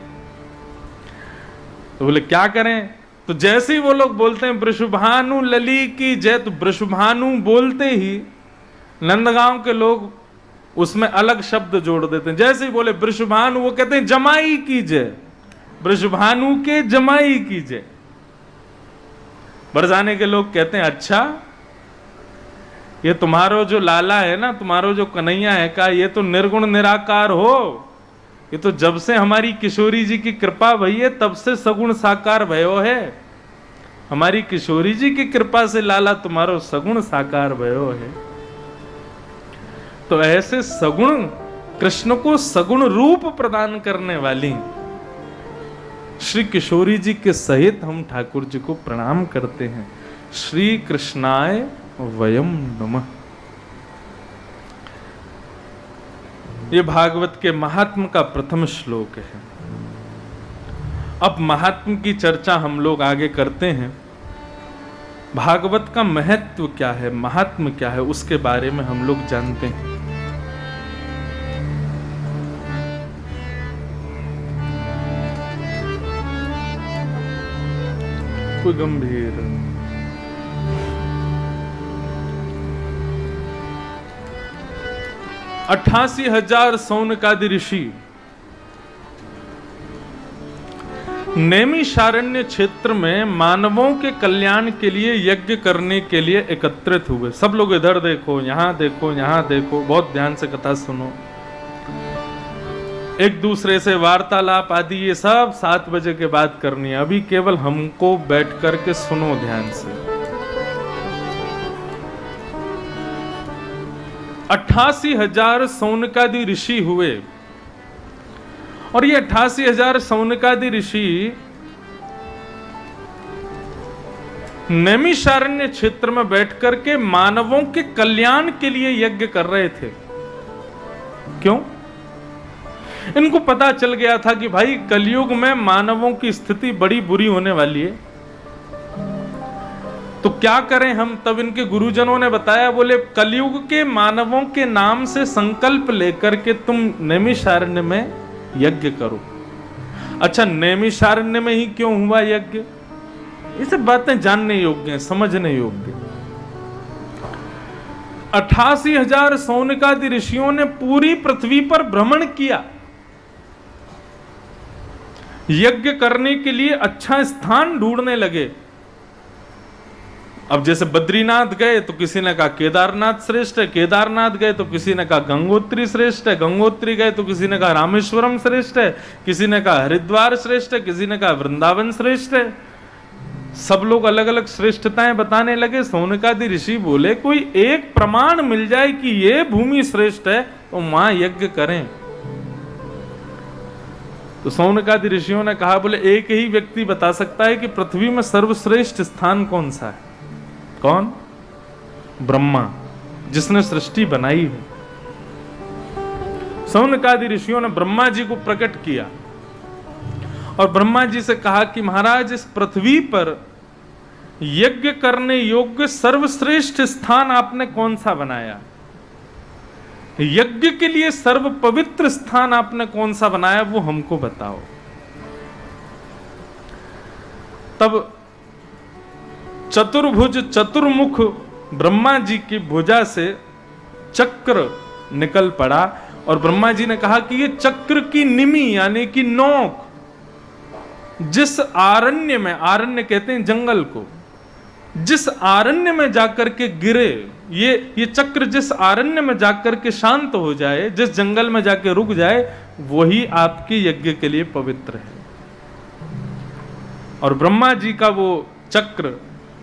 Speaker 1: तो बोले क्या करें? तो जैसे ही वो लोग बोलते हैं वृषभानु लली की जय, तो वृषभानु बोलते ही नंदगांव के लोग उसमें अलग शब्द जोड़ देते हैं। जैसे ही बोले वृषभानु, वो कहते हैं जमाई की जय, वृषभानु के जमाई की जय। बरसाने के लोग कहते हैं अच्छा ये तुम्हारो जो लाला है ना, तुम्हारो जो कन्हैया है का, ये तो निर्गुण निराकार हो, ये तो जब से हमारी किशोरी जी की कृपा भई है तब से सगुण साकार भयो है। हमारी किशोरी जी की कृपा से लाला तुम्हारो सगुण साकार भयो है। तो ऐसे सगुण कृष्ण को सगुण रूप प्रदान करने वाली श्री किशोरी जी के सहित हम ठाकुर जी को प्रणाम करते हैं। श्री कृष्णाय वयम नमः। ये भागवत के महात्म का प्रथम श्लोक है। अब महात्म की चर्चा हम लोग आगे करते हैं। भागवत का महत्व क्या है, महात्म क्या है, उसके बारे में हम लोग जानते हैं। कोई गंभीर 88,000 सौनकादि ऋषि नैमिषारण्य क्षेत्र में मानवों के कल्याण के लिए यज्ञ करने के लिए एकत्रित हुए। सब लोग इधर देखो, यहां देखो, यहां देखो, बहुत ध्यान से कथा सुनो। एक दूसरे से वार्तालाप आदि ये सब 7 बजे के बाद करनी है। अभी केवल हमको बैठ करके सुनो ध्यान से। 88,000 सौनकादि ऋषि हुए और ये 88,000 सौनकादि ऋषि नैमिषारण्य क्षेत्र में बैठ करके मानवों के कल्याण के लिए यज्ञ कर रहे थे। क्यों? इनको पता चल गया था कि भाई कलयुग में मानवों की स्थिति बड़ी बुरी होने वाली है, तो क्या करें हम। तब इनके गुरुजनों ने बताया, बोले कलयुग के मानवों के नाम से संकल्प लेकर के तुम नैमिषारण्य में यज्ञ करो। अच्छा, नैमिषारण्य में ही क्यों हुआ यज्ञ? ये सब बातें जानने योग्य हैं, समझने योग्य। 88,000 सौनकादि ऋषियों ने पूरी पृथ्वी पर भ्रमण किया, यज्ञ करने के लिए अच्छा स्थान ढूंढने लगे। अब जैसे बद्रीनाथ गए तो किसी ने कहा केदारनाथ श्रेष्ठ है, केदारनाथ गए तो किसी ने कहा गंगोत्री श्रेष्ठ है, गंगोत्री गए तो किसी ने कहा रामेश्वरम श्रेष्ठ है, किसी ने कहा हरिद्वार श्रेष्ठ है, किसी ने कहा वृंदावन श्रेष्ठ है। सब लोग अलग अलग श्रेष्ठताएं बताने लगे। सौनकादि ऋषि बोले कोई एक प्रमाण मिल जाए कि ये भूमि श्रेष्ठ है तो वहां यज्ञ करें। तो सौनकादि ऋषियों ने कहा, बोले एक ही व्यक्ति बता सकता है कि पृथ्वी में सर्वश्रेष्ठ स्थान कौन सा है। कौन? ब्रह्मा, जिसने सृष्टि बनाई है। सौनकादि ऋषियों ने ब्रह्मा जी को प्रकट किया और ब्रह्मा जी से कहा कि महाराज, इस पृथ्वी पर यज्ञ करने योग्य सर्वश्रेष्ठ स्थान आपने कौन सा बनाया, यज्ञ के लिए सर्व पवित्र स्थान आपने कौन सा बनाया, वो हमको बताओ। तब चतुर्भुज चतुर्मुख ब्रह्मा जी की भुजा से चक्र निकल पड़ा और ब्रह्मा जी ने कहा कि ये चक्र की निमी यानी कि नोक जिस आरण्य में, आरण्य कहते हैं जंगल को, जिस आरण्य में जाकर के गिरे, ये चक्र जिस आरण्य में जाकर के शांत हो जाए, जिस जंगल में जाके रुक जाए, वही आपके यज्ञ के लिए पवित्र है। और ब्रह्मा जी का वो चक्र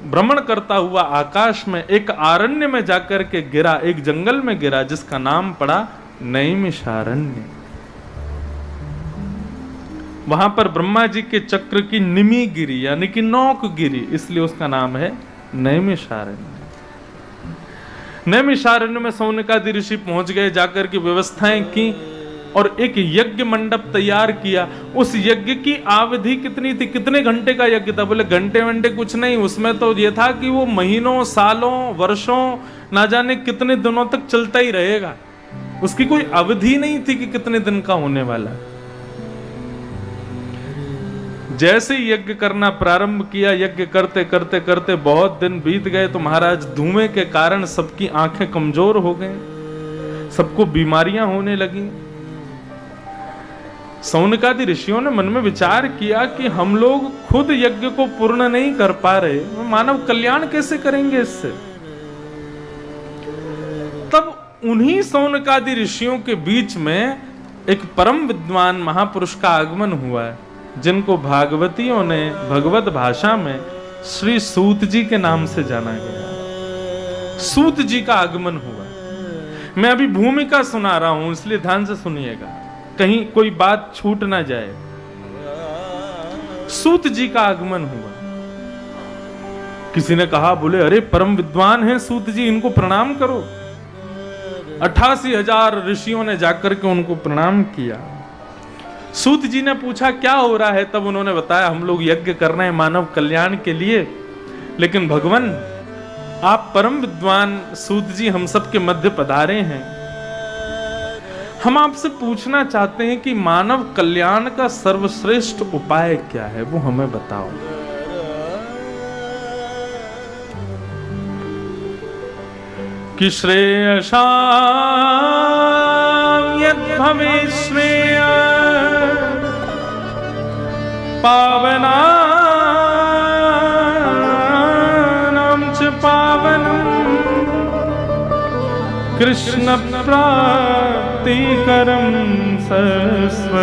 Speaker 1: भ्रमण करता हुआ आकाश में एक आरण्य में जाकर के गिरा, एक जंगल में गिरा, जिसका नाम पड़ा नैमिषारण्य। वहां पर ब्रह्मा जी के चक्र की निमी गिरी यानी कि नोक गिरी, इसलिए उसका नाम है नैमिषारण्य। नैमिषारण्य में सौनकादि ऋषि पहुंच गए, जाकर के व्यवस्थाएं की और एक यज्ञ मंडप तैयार किया। उस यज्ञ की अवधि कितनी थी, कितने घंटे का यज्ञ था? बोले घंटे वंटे कुछ नहीं, उसमें तो ये था कि वो महीनों, सालों, वर्षों, ना जाने कितने दिनों तक चलता ही रहेगा। उसकी कोई अवधि नहीं थी कि कितने दिन का होने वाला। जैसे ही यज्ञ करना प्रारंभ किया, यज्ञ करते करते करते बहुत दिन बीत गए तो महाराज धुएं के कारण सबकी आंखें कमजोर हो गई, सबको बीमारियां होने लगी। सौनकादि ऋषियों ने मन में विचार किया कि हम लोग खुद यज्ञ को पूर्ण नहीं कर पा रहे, मानव कल्याण कैसे करेंगे इससे। तब उन्हीं सौनकादि ऋषियों के बीच में एक परम विद्वान महापुरुष का आगमन हुआ है, जिनको भागवतियों ने भगवत भाषा में श्री सूत जी के नाम से जाना गया। सूत जी का आगमन हुआ। मैं अभी भूमिका सुना रहा हूं, इसलिए ध्यान से सुनिएगा, कहीं कोई बात छूट ना जाए। सूत जी का आगमन हुआ। किसी ने कहा, बोले अरे परम विद्वान हैं सूत जी, इनको प्रणाम करो। 88,000 ऋषियों ने जाकर के उनको प्रणाम किया। सूत जी ने पूछा क्या हो रहा है, तब उन्होंने बताया हम लोग यज्ञ कर रहे हैं मानव कल्याण के लिए, लेकिन भगवान आप परम विद्वान सूत जी हम सबके मध्य पधारे हैं। हम आपसे पूछना चाहते हैं कि मानव कल्याण का सर्वश्रेष्ठ उपाय क्या है, वो हमें बताओ। कि श्रेयसां यद् भवेत् श्रेय पावनानां च पावनम् कृष्ण प्राप्तिकरं सर्वस्व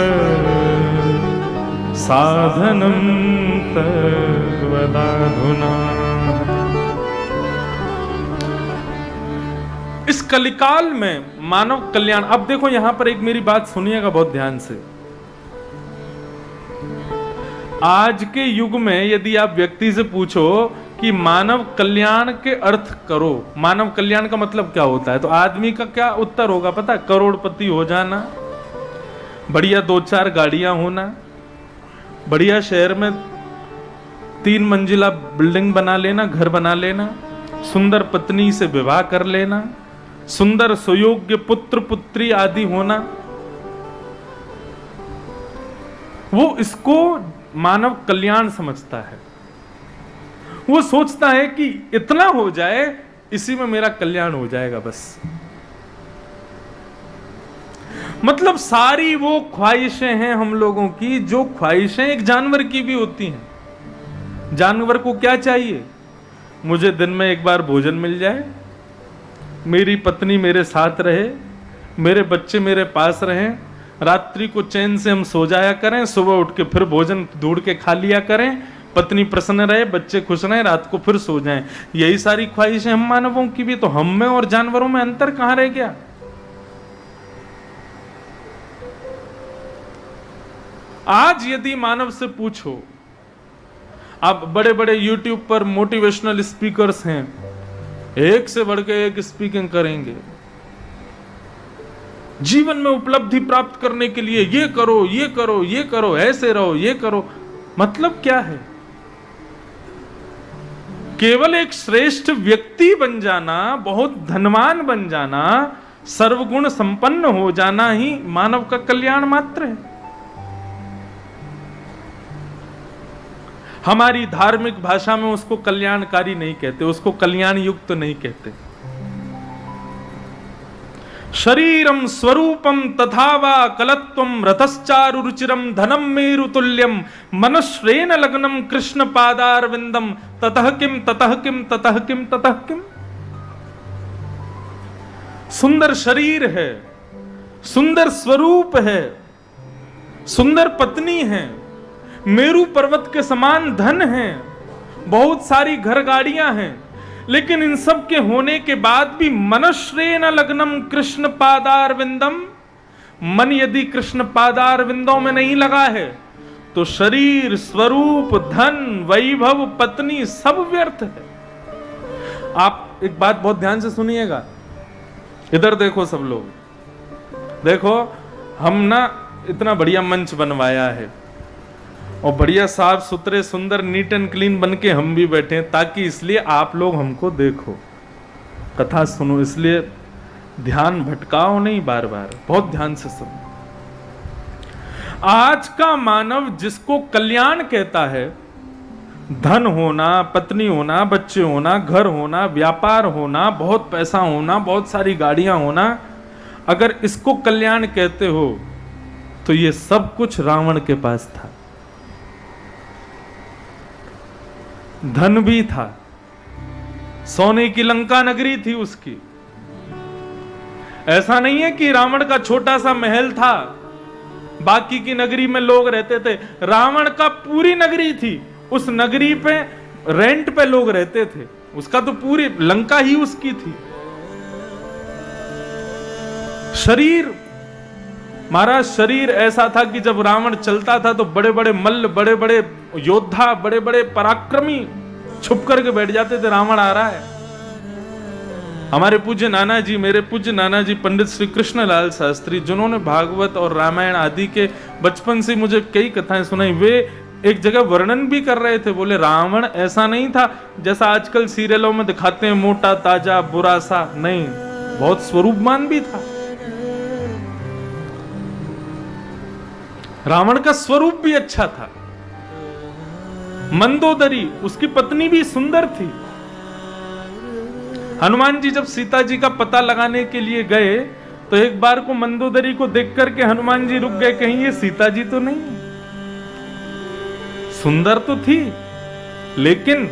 Speaker 1: साधनं तद्वदाधुना। इस कलिकाल में मानव कल्याण, अब देखो यहां पर एक मेरी बात सुनिएगा बहुत ध्यान से। आज के युग में यदि आप व्यक्ति से पूछो कि मानव कल्याण के अर्थ करो, मानव कल्याण का मतलब क्या होता है, तो आदमी का क्या उत्तर होगा पता? करोड़पति हो जाना, बढ़िया 2-4 गाड़ियां होना, बढ़िया शहर में 3 मंजिला बिल्डिंग बना लेना, घर बना लेना, सुंदर पत्नी से विवाह कर लेना, सुंदर सुयोग्य पुत्र पुत्री आदि होना। वो इसको मानव कल्याण समझता है। वो सोचता है कि इतना हो जाए, इसी में मेरा कल्याण हो जाएगा बस। मतलब सारी वो ख्वाहिशें हैं हम लोगों की, जो ख्वाहिशें एक जानवर की भी होती हैं। जानवर को क्या चाहिए? मुझे दिन में एक बार भोजन मिल जाए, मेरी पत्नी मेरे साथ रहे, मेरे बच्चे मेरे पास रहें, रात्रि को चैन से हम सो जाया करें, सुबह उठ के फिर भोजन ढूंढ के खा लिया करें, पत्नी प्रसन्न रहे, बच्चे खुश रहे, रात को फिर सो जाएं। यही सारी ख्वाहिशें हम मानवों की भी। तो हम में और जानवरों में अंतर कहां रह गया? आज यदि मानव से पूछो, आप बड़े बड़े यूट्यूब पर मोटिवेशनल स्पीकर्स हैं, एक से बढ़ के एक स्पीकिंग करेंगे, जीवन में उपलब्धि प्राप्त करने के लिए ये करो, ये करो, ये करो, ऐसे रहो, ये करो। मतलब क्या है? केवल एक श्रेष्ठ व्यक्ति बन जाना, बहुत धनवान बन जाना, सर्वगुण संपन्न हो जाना ही मानव का कल्याण मात्र है। हमारी धार्मिक भाषा में उसको कल्याणकारी नहीं कहते, उसको कल्याण युक्त नहीं कहते। शरीरम स्वरूपम तथा वा कलत्वम रथश्चारु रुचिरम धनम मेरु तुल्यम मनश्रेण लग्नम कृष्ण पादारविंदम ततः किम ततः किम ततः किम ततः किम। सुंदर शरीर है, सुंदर स्वरूप है, सुंदर पत्नी है, मेरु पर्वत के समान धन है, बहुत सारी घर गाड़ियां हैं, लेकिन इन सब के होने के बाद भी मनश्रेण लग्नम कृष्ण पादारविंदम, मन यदि कृष्ण पादारविंदों में नहीं लगा है तो शरीर, स्वरूप, धन, वैभव, पत्नी सब व्यर्थ है। आप एक बात बहुत ध्यान से सुनिएगा, इधर देखो सब लोग, देखो हम ना इतना बढ़िया मंच बनवाया है और बढ़िया साफ सुथरे सुंदर नीट एंड क्लीन बन के हम भी बैठे हैं, ताकि इसलिए आप लोग हमको देखो, कथा सुनो, इसलिए ध्यान भटकाओ नहीं, बार बार बहुत ध्यान से सुनो। आज का मानव जिसको कल्याण कहता है, धन होना, पत्नी होना, बच्चे होना, घर होना, व्यापार होना, बहुत पैसा होना, बहुत सारी गाड़ियां होना, अगर इसको कल्याण कहते हो तो ये सब कुछ रावण के पास था। धन भी था, सोने की लंका नगरी थी उसकी। ऐसा नहीं है कि रावण का छोटा सा महल था, बाकी की नगरी में लोग रहते थे। रावण का पूरी नगरी थी, उस नगरी पे रेंट पे लोग रहते थे, उसका तो पूरी लंका ही उसकी थी। शरीर, महाराज शरीर ऐसा था कि जब रावण चलता था तो बड़े बड़े मल्ल, बड़े बड़े योद्धा, बड़े बड़े पराक्रमी छुप करके बैठ जाते थे, रावण आ रहा है। हमारे पूज्य नाना जी, मेरे पूज्य नाना जी पंडित श्री कृष्णलाल शास्त्री, जिन्होंने भागवत और रामायण आदि के बचपन से मुझे कई कथाएं सुनाई, वे एक जगह वर्णन भी कर रहे थे, बोले रावण ऐसा नहीं था जैसा आजकल सीरियलों में दिखाते हैं, मोटा ताजा बुरा सा, नहीं, बहुत स्वरूपवान भी था। रावण का स्वरूप भी अच्छा था। मंदोदरी, उसकी पत्नी भी सुंदर थी। हनुमान जी जब सीता जी का पता लगाने के लिए गए तो एक बार को मंदोदरी को देख करके हनुमान जी रुक गए, कहीं ये सीता जी तो नहीं। सुंदर तो थी, लेकिन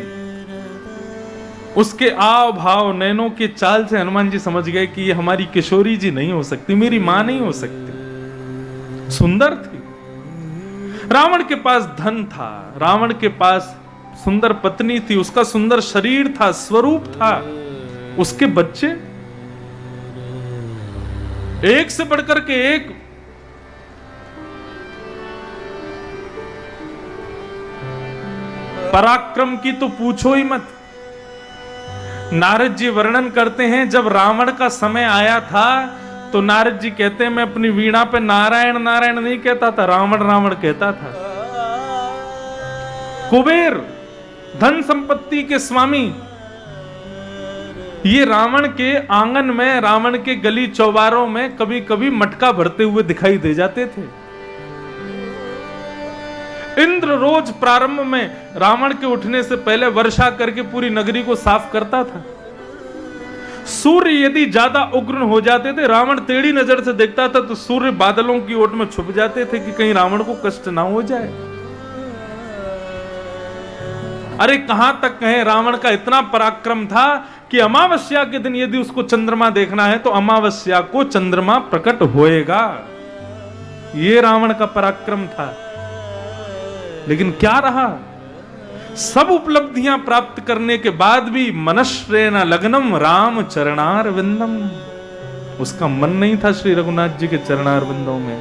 Speaker 1: उसके आव भाव, नैनों के चाल से हनुमान जी समझ गए कि ये हमारी किशोरी जी नहीं हो सकती, मेरी मां नहीं हो सकती। सुंदर थी। रावण के पास धन था, रावण के पास सुंदर पत्नी थी, उसका सुंदर शरीर था, स्वरूप था, उसके बच्चे एक से बढ़कर के एक। पराक्रम की तो पूछो ही मत। नारद जी वर्णन करते हैं, जब रावण का समय आया था तो नारद जी कहते हैं, मैं अपनी वीणा पे नारायण नारायण नहीं कहता था, रावण रावण कहता था। कुबेर, धन संपत्ति के स्वामी, ये रावण के आंगन में, रावण के गली चौबारों में कभी कभी मटका भरते हुए दिखाई दे जाते थे। इंद्र रोज प्रारंभ में रावण के उठने से पहले वर्षा करके पूरी नगरी को साफ करता था। सूर्य यदि ज्यादा उग्र हो जाते थे, रावण टेढ़ी नजर से देखता था तो सूर्य बादलों की ओट में छुप जाते थे कि कहीं रावण को कष्ट ना हो जाए। अरे कहां तक कहें, रावण का इतना पराक्रम था कि अमावस्या के दिन यदि उसको चंद्रमा देखना है तो अमावस्या को चंद्रमा प्रकट होएगा। यह रावण का पराक्रम था। लेकिन क्या रहा, सब उपलब्धियां प्राप्त करने के बाद भी मनश्रेण लग्नम राम चरणारविंदम, उसका मन नहीं था श्री रघुनाथ जी के चरणारविंदों में।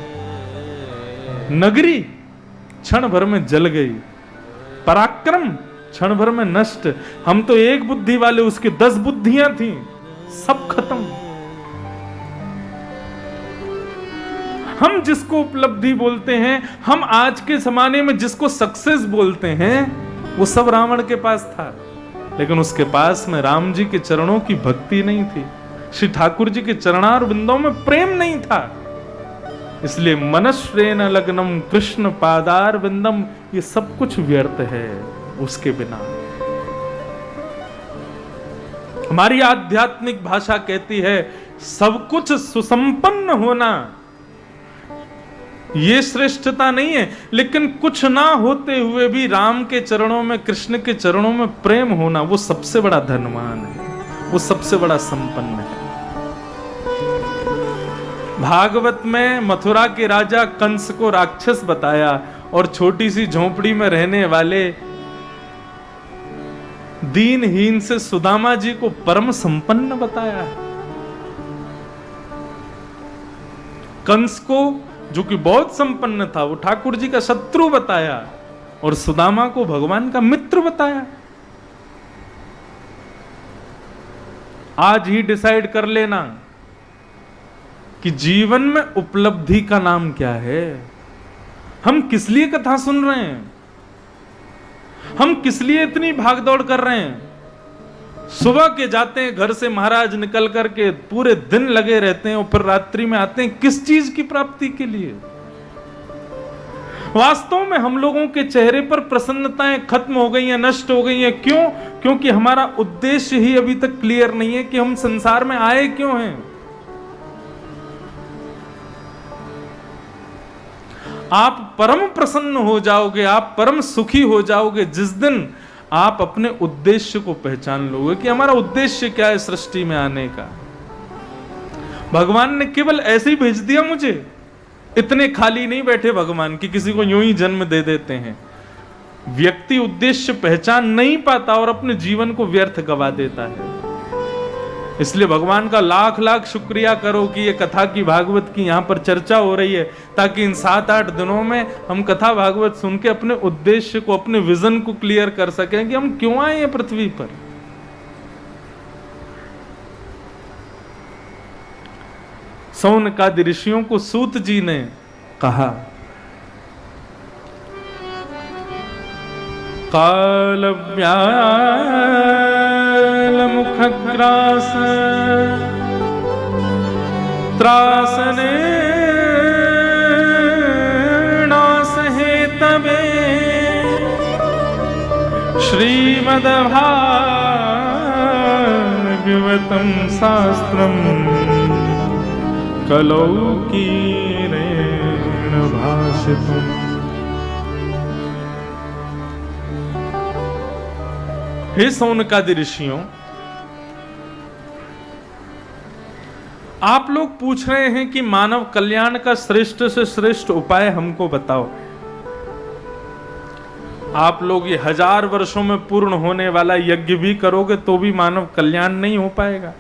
Speaker 1: नगरी क्षण भर में जल गई, पराक्रम क्षण भर में नष्ट। हम तो एक बुद्धि वाले, उसके 10 बुद्धियां थी, सब खत्म। हम जिसको उपलब्धि बोलते हैं, हम आज के जमाने में जिसको सक्सेस बोलते हैं, वो सब रावण के पास था। लेकिन उसके पास में राम जी के चरणों की भक्ति नहीं थी, श्री ठाकुर जी के चरणार बिंदों में प्रेम नहीं था। इसलिए मनश्रेण लग्नम कृष्ण पादार बिंदम, ये सब कुछ व्यर्थ है। उसके बिना। हमारी आध्यात्मिक भाषा कहती है सब कुछ सुसंपन्न होना ये श्रेष्ठता नहीं है, लेकिन कुछ ना होते हुए भी राम के चरणों में, कृष्ण के चरणों में प्रेम होना वो सबसे बड़ा धनवान है, वो सबसे बड़ा संपन्न है। भागवत में मथुरा के राजा कंस को राक्षस बताया और छोटी सी झोपड़ी में रहने वाले दीनहीन से सुदामा जी को परम संपन्न बताया। कंस को जो कि बहुत संपन्न था वो ठाकुर जी का शत्रु बताया और सुदामा को भगवान का मित्र बताया। आज ही डिसाइड कर लेना कि जीवन में उपलब्धि का नाम क्या है। हम किस लिए कथा सुन रहे हैं, हम किस लिए इतनी भागदौड़ कर रहे हैं। सुबह के जाते हैं घर से महाराज निकल करके, पूरे दिन लगे रहते हैं और फिर रात्रि में आते हैं किस चीज की प्राप्ति के लिए। वास्तव में हम लोगों के चेहरे पर प्रसन्नताएं खत्म हो गई हैं, नष्ट हो गई हैं। क्यों? क्योंकि हमारा उद्देश्य ही अभी तक क्लियर नहीं है कि हम संसार में आए क्यों हैं। आप परम प्रसन्न हो जाओगे, आप परम सुखी हो जाओगे जिस दिन आप अपने उद्देश्य को पहचान लोगे कि हमारा उद्देश्य क्या है सृष्टि में आने का। भगवान ने केवल ऐसे ही भेज दिया मुझे, इतने खाली नहीं बैठे भगवान कि किसी को यूं ही जन्म दे देते हैं। व्यक्ति उद्देश्य पहचान नहीं पाता और अपने जीवन को व्यर्थ गवा देता है। इसलिए भगवान का लाख लाख शुक्रिया करो कि ये कथा की भागवत की यहां पर चर्चा हो रही है, ताकि इन 7-8 दिनों में हम कथा भागवत सुन के अपने उद्देश्य को, अपने विजन को क्लियर कर सकें कि हम क्यों आए हैं पृथ्वी पर। सौनकादि ऋषियों को सूत जी ने कहा, मुखग्रास त्रासने नास हे तबे श्रीमद्भागवतं शास्त्रम कलौकीरेण भाषितम्। हे सौनकादि ऋषियों, आप लोग पूछ रहे हैं कि मानव कल्याण का श्रेष्ठ से श्रेष्ठ उपाय हमको बताओ। आप लोग ये 1000 वर्षों में पूर्ण होने वाला यज्ञ भी करोगे तो भी मानव कल्याण नहीं हो पाएगा।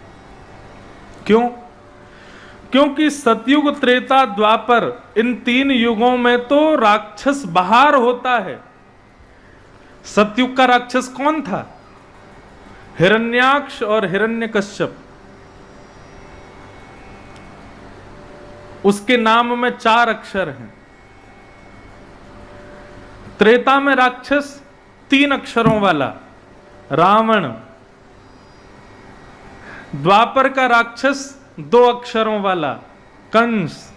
Speaker 1: क्यों? क्योंकि सतयुग, त्रेता, द्वापर, इन 3 युगों में तो राक्षस बाहर होता है। सतयुग का राक्षस कौन था? हिरण्याक्ष और हिरण्यकश्यप। उसके नाम में 4 अक्षर हैं। त्रेता में राक्षस 3 अक्षरों वाला रावण, द्वापर का राक्षस 2 अक्षरों वाला कंस,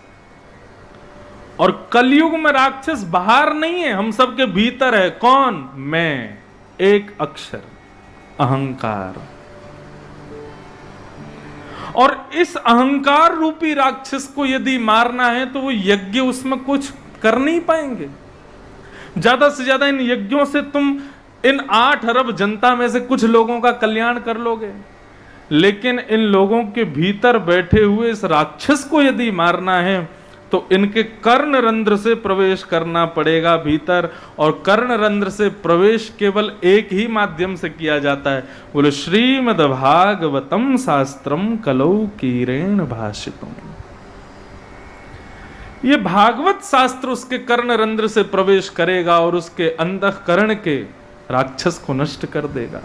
Speaker 1: और कलयुग में राक्षस बाहर नहीं है, हम सबके भीतर है। कौन? मैं, 1 अक्षर, अहंकार। और इस अहंकार रूपी राक्षस को यदि मारना है तो वो यज्ञ उसमें कुछ कर नहीं पाएंगे। ज्यादा से ज्यादा इन यज्ञों से तुम इन 8 अरब जनता में से कुछ लोगों का कल्याण कर लोगे, लेकिन इन लोगों के भीतर बैठे हुए इस राक्षस को यदि मारना है तो इनके कर्ण रंध्र से प्रवेश करना पड़ेगा भीतर। और कर्ण रंध्र से प्रवेश केवल एक ही माध्यम से किया जाता है। बोले श्रीमद्भागवतम शास्त्रम कलौकीरेण भाषितम्। ये भागवत शास्त्र उसके कर्ण रंध्र से प्रवेश करेगा और उसके अंतःकरण के राक्षस को नष्ट कर देगा।